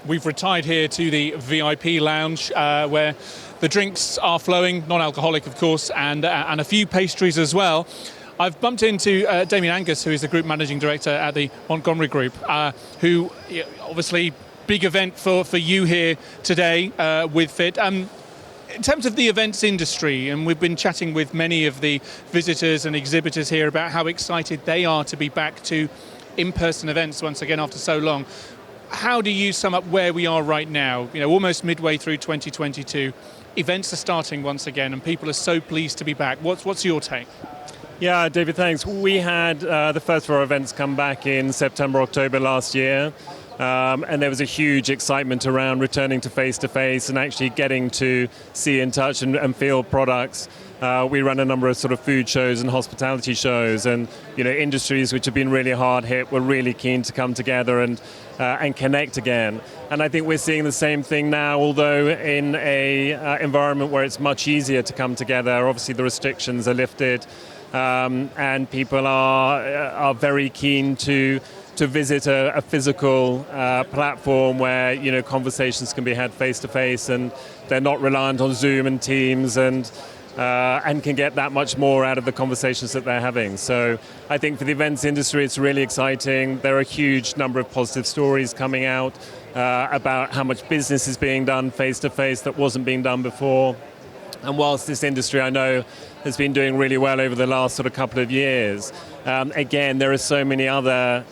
We've retired here to the VIP lounge where the drinks are flowing, non-alcoholic of course, and a few pastries as well. I've bumped into Damion Angus, who is the Group Managing Director at the Montgomery Group, who obviously big event for you here today with FIT. In terms of the events industry, and we've been chatting with many of the visitors and exhibitors here about how excited they are to be back to in-person events once again after so long. How do you sum up where we are right now? You know, almost midway through 2022, events are starting once again and people are so pleased to be back. What's your take? Yeah, David, thanks. We had the first of our events come back in September, October last year. And there was a huge excitement around returning to face-to-face and actually getting to see and touch and feel products. We run a number of sort of food shows and hospitality shows, and industries which have been really hard hit were really keen to come together and connect again. And I think we're seeing the same thing now, although in a environment where it's much easier to come together. Obviously, the restrictions are lifted, and people are very keen to visit a physical platform where conversations can be had face to face, and they're not reliant on Zoom and Teams, and can get that much more out of the conversations that they're having. So I think for the events industry, it's really exciting. There are a huge number of positive stories coming out about how much business is being done face to face that wasn't being done before. And whilst this industry, I know, has been doing really well over the last sort of couple of years, again, there are so many other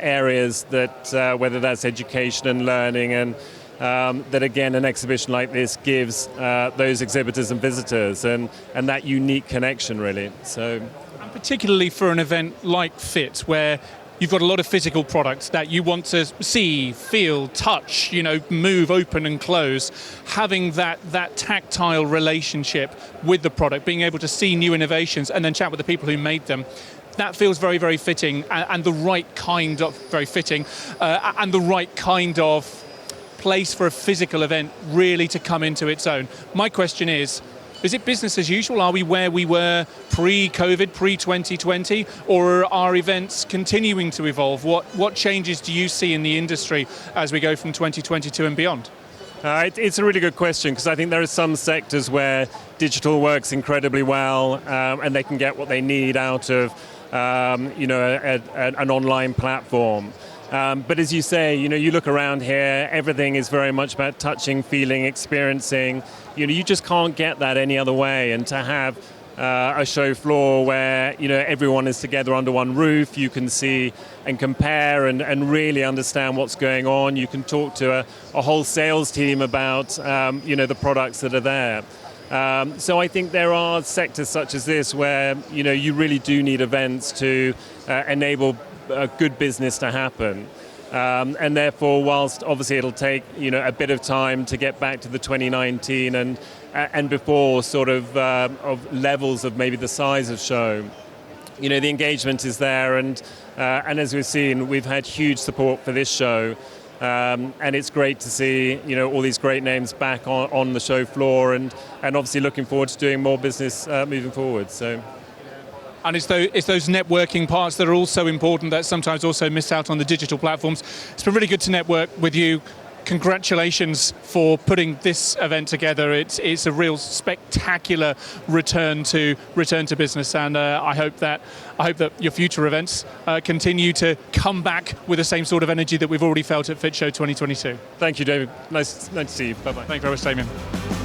areas that, whether that's education and learning, and that again, an exhibition like this gives those exhibitors and visitors, and that unique connection, really. So, and particularly for an event like FIT, where you've got a lot of physical products that you want to see, feel, touch, move, open and close. Having that tactile relationship with the product, being able to see new innovations and then chat with the people who made them, that feels very, very fitting, and the right kind of, very fitting, and the right kind of place for a physical event really to come into its own. My question is it business as usual? Are we where we were pre-COVID, pre-2020, or are events continuing to evolve? What changes do you see in the industry as we go from 2022 and beyond? It's a really good question, because I think there are some sectors where digital works incredibly well, and they can get what they need out of an online platform. But as you say, you look around here, everything is very much about touching, feeling, experiencing. You just can't get that any other way. And to have a show floor where everyone is together under one roof, you can see and compare and really understand what's going on. You can talk to a whole sales team about the products that are there. So I think there are sectors such as this where you really do need events to enable good business to happen. And therefore, whilst obviously it'll take a bit of time to get back to the 2019 and before sort of levels of maybe the size of show, the engagement is there, and as we've seen, we've had huge support for this show, and it's great to see all these great names back on the show floor, and obviously looking forward to doing more business moving forward. So. And it's those networking parts that are also important that sometimes also miss out on the digital platforms. It's been really good to network with you. Congratulations for putting this event together. It's a real spectacular return to business, and I hope that your future events continue to come back with the same sort of energy that we've already felt at FIT Show 2022. Thank you, David. Nice to see you. Bye bye. Thank you very much, Damion.